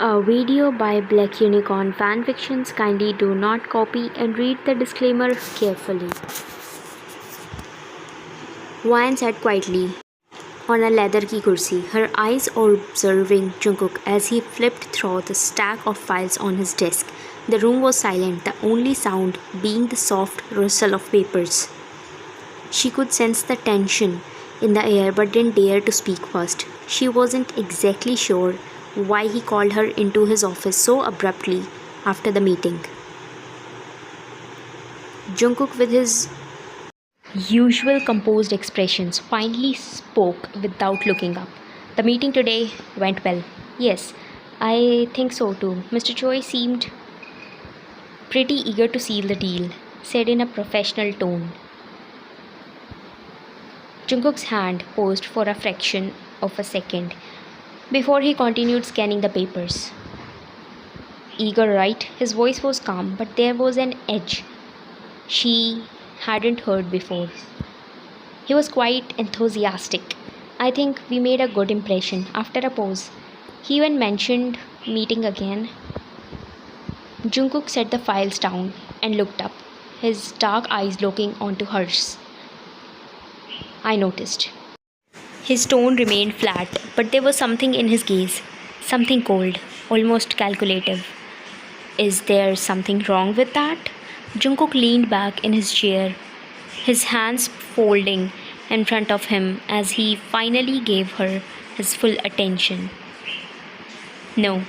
A video by Black Unicorn Fanfictions. Kindly do not copy and read the disclaimer carefully. Wayan sat quietly on a leather ki kursi, her eyes observing Jungkook as he flipped through the stack of files on his desk. The room was silent, the only sound being the soft rustle of papers. She could sense the tension in the air but didn't dare to speak first. She wasn't exactly sure why he called her into his office so abruptly after the meeting. Jungkook, with his usual composed expressions, finally spoke without looking up. The meeting today went well. Yes, I think so too. Mr. Choi seemed pretty eager to seal the deal, said in a professional tone. Jungkook's hand paused for a fraction of a second before he continued scanning the papers. Eager, right? His voice was calm, but there was an edge she hadn't heard before. He was quite enthusiastic. I think we made a good impression. After a pause, he even mentioned meeting again. Jungkook set the files down and looked up, his dark eyes looking onto hers. I noticed. His tone remained flat, but there was something in his gaze, something cold, almost calculative. Is there something wrong with that? Jungkook leaned back in his chair, his hands folding in front of him as he finally gave her his full attention. No,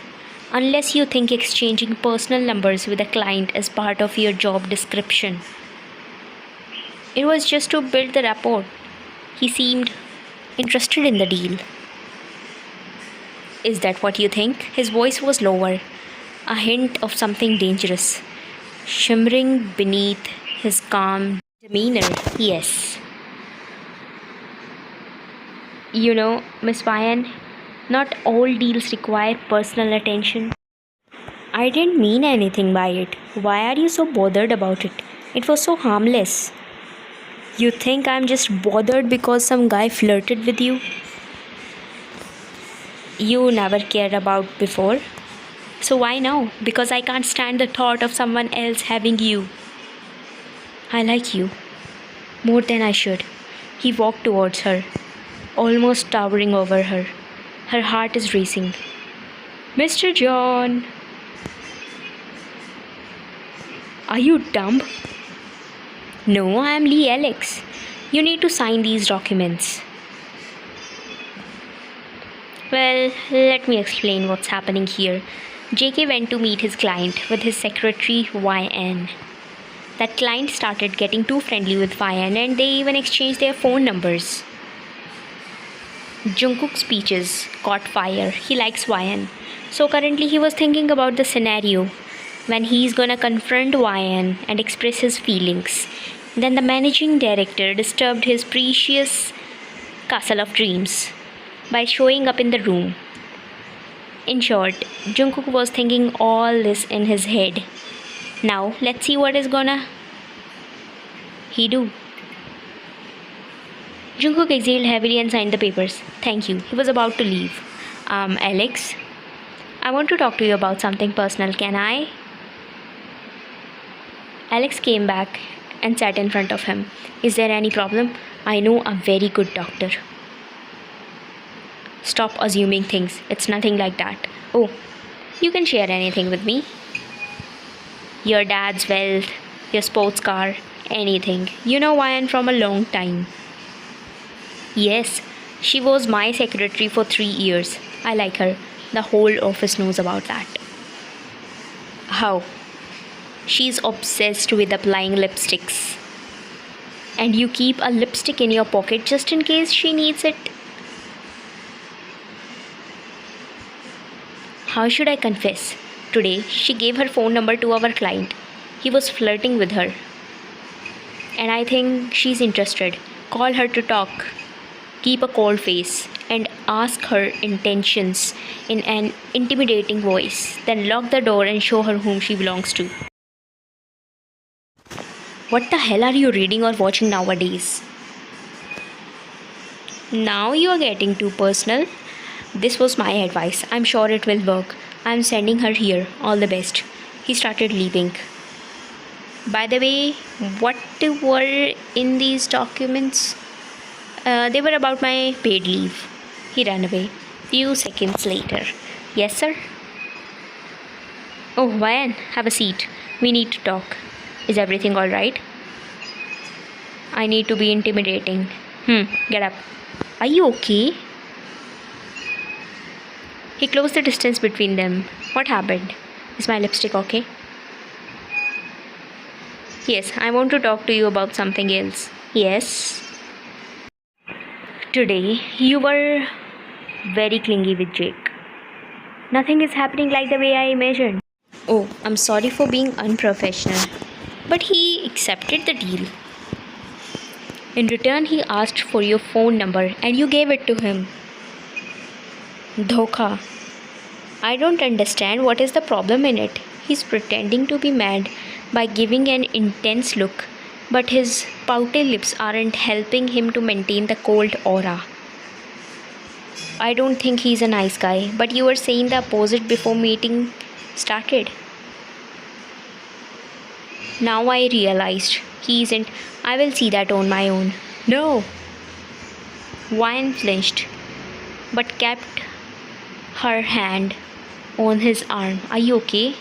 unless you think exchanging personal numbers with a client is part of your job description. It was just to build the rapport. He seemed interested in the deal. Is that what you think? His voice was lower, a hint of something dangerous shimmering beneath his calm demeanor. Yes. You know, Miss Wayan, not all deals require personal attention. I didn't mean anything by it. Why are you so bothered about it? It was so harmless. You think I'm just bothered because some guy flirted with you? You never cared about before. So why now? Because I can't stand the thought of someone else having you. I like you more than I should. He walked towards her, almost towering over her. Her heart is racing. Mr. John! Are you dumb? No, I am Lee Alex. You need to sign these documents. Well, let me explain what's happening here. JK went to meet his client with his secretary YN. That client started getting too friendly with YN and they even exchanged their phone numbers. Jungkook's speeches caught fire. He likes YN. So currently he was thinking about the scenario when he's gonna confront YN and express his feelings. Then the managing director disturbed his precious castle of dreams by showing up in the room. In short, Jungkook was thinking all this in his head. Now, let's see what is gonna he do. Jungkook exhaled heavily and signed the papers. Thank you. He was about to leave. Alex, I want to talk to you about something personal. Can I? Alex came back and sat in front of him. Is there any problem? I know a very good doctor. Stop assuming things. It's nothing like that. Oh, you can share anything with me. Your dad's wealth, your sports car, anything. You know Wayan from a long time. Yes, she was my secretary for 3 years. I like her. The whole office knows about that. How? She's obsessed with applying lipsticks. And you keep a lipstick in your pocket just in case she needs it. How should I confess? Today, she gave her phone number to our client. He was flirting with her. And I think she's interested. Call her to talk. Keep a cold face and ask her intentions in an intimidating voice. Then lock the door and show her whom she belongs to. What the hell are you reading or watching nowadays? Now you are getting too personal. This was my advice. I'm sure it will work. I'm sending her here. All the best. He started leaving. By the way, what were in these documents? They were about my paid leave. He ran away. Few seconds later. Yes, sir? Oh, Ryan, have a seat. We need to talk. Is everything alright? I need to be intimidating. Get up. Are you okay? He closed the distance between them. What happened? Is my lipstick okay? Yes, I want to talk to you about something else. Yes? Today, you were very clingy with Jake. Nothing is happening like the way I imagined. Oh, I'm sorry for being unprofessional. But he accepted the deal. In return, he asked for your phone number and you gave it to him. Dhokha. I don't understand what is the problem in it. He's pretending to be mad by giving an intense look, but his pouty lips aren't helping him to maintain the cold aura. I don't think he's a nice guy, but you were saying the opposite before meeting started. Now I realized he isn't. I will see that on my own. No! Wyan flinched, but kept her hand on his arm. Are you okay?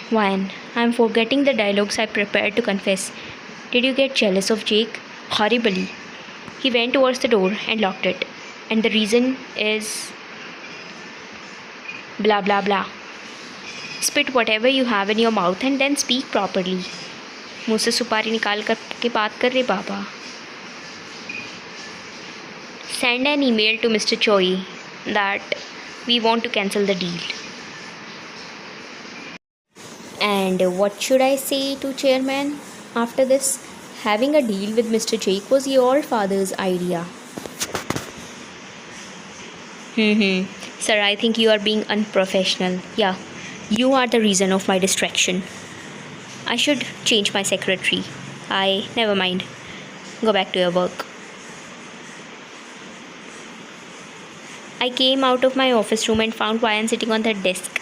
Wyan, I'm forgetting the dialogues I prepared to confess. Did you get jealous of Jake? Horribly. He went towards the door and locked it. And the reason is blah blah blah. Spit whatever you have in your mouth and then speak properly. मुँह से सुपारी निकाल कर के बात कर रहे बाबा. Send an email to Mr. Choi that we want to cancel the deal. And what should I say to chairman after this? Having a deal with Mr. Jake was your father's idea. Sir, I think you are being unprofessional. Yeah, you are the reason of my distraction. I should change my secretary. Never mind. Go back to your work. I came out of my office room and found Ryan sitting on the desk.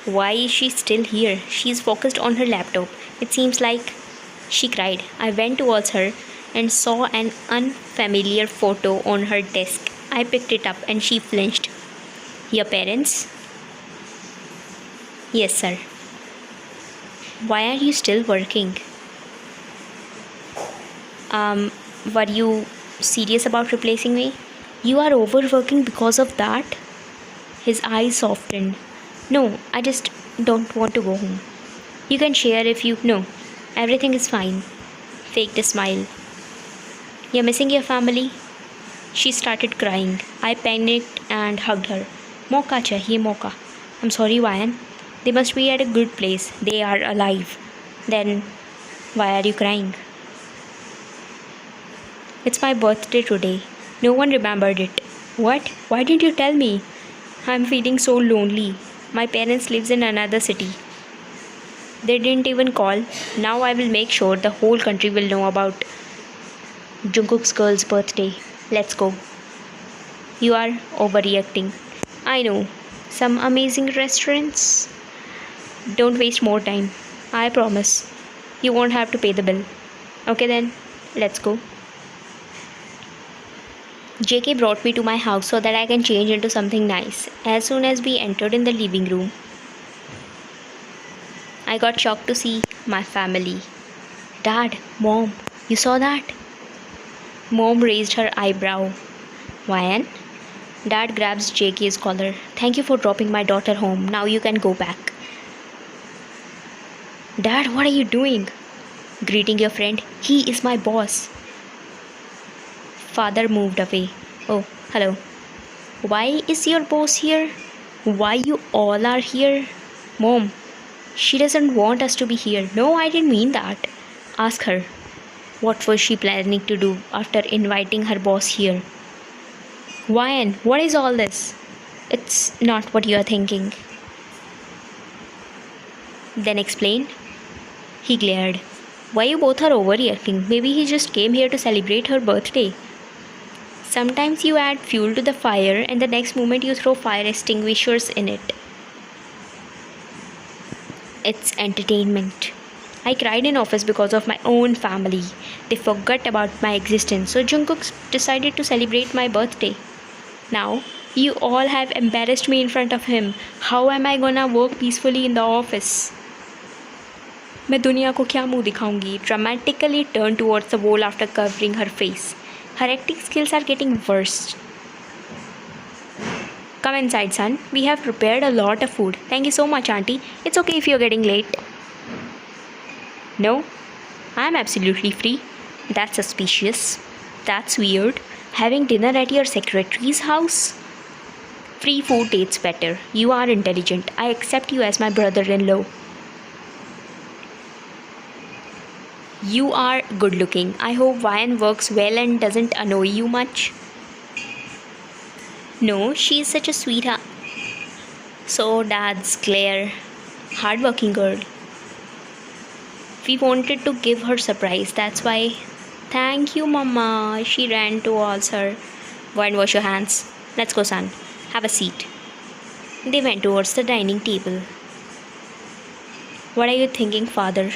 Why is she still here? She's focused on her laptop. It seems like she cried. I went towards her and saw an unfamiliar photo on her desk. I picked it up and she flinched. Your parents? Yes, sir. Why are you still working? Were you serious about replacing me? You are overworking because of that? His eyes softened. No, I just don't want to go home. You can share if you... No, everything is fine. Faked a smile. You're missing your family? She started crying. I panicked and hugged her. Mocha chahiye mocha. I'm sorry, Ryan. They must be at a good place. They are alive. Then, why are you crying? It's my birthday today. No one remembered it. What? Why didn't you tell me? I'm feeling so lonely. My parents live in another city. They didn't even call. Now I will make sure the whole country will know about Jungkook's girl's birthday. Let's go. You are overreacting. I know. Some amazing restaurants. Don't waste more time. I promise. You won't have to pay the bill. Okay then, let's go. JK brought me to my house so that I can change into something nice. As soon as we entered in the living room, I got shocked to see my family. Dad, Mom, you saw that? Mom raised her eyebrow. Ryan? Dad grabs JK's collar. Thank you for dropping my daughter home. Now you can go back. Dad, what are you doing? Greeting your friend. He is my boss. Father moved away. Oh, hello. Why is your boss here? Why you all are here? Mom, she doesn't want us to be here. No, I didn't mean that. Ask her. What was she planning to do after inviting her boss here? Ryan, what is all this? It's not what you are thinking. Then explain. He glared. Why you both are overreacting? Maybe he just came here to celebrate her birthday. Sometimes you add fuel to the fire and the next moment you throw fire extinguishers in it. It's entertainment. I cried in office because of my own family. They forgot about my existence, so Jungkook decided to celebrate my birthday. Now, you all have embarrassed me in front of him. How am I gonna work peacefully in the office? मैं दुनिया को क्या मुंह दिखाऊंगी? Dramatically turned towards the wall after covering her face. Her acting skills are getting worse. Come inside, son. We have prepared a lot of food. Thank you so much, Auntie. It's okay if you're getting late. No, I'm absolutely free. That's suspicious. That's weird. Having dinner at your secretary's house? Free food tastes better. You are intelligent. I accept you as my brother-in-law. You are good looking. I hope Ryan works well and doesn't annoy you much. No, she is such a sweetheart. So Dad's Claire. Hardworking girl. We wanted to give her surprise. That's why. Thank you, Mama. She ran towards her. Go and wash your hands. Let's go, son. Have a seat. They went towards the dining table. What are you thinking, father?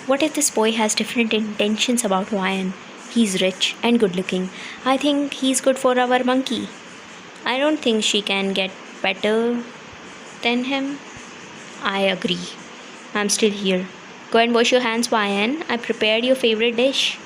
What if this boy has different intentions about Ryan? He's rich and good looking. I think he's good for our monkey. I don't think she can get better than him. I agree. I'm still here. Go and wash your hands, Ryan. I prepared your favorite dish.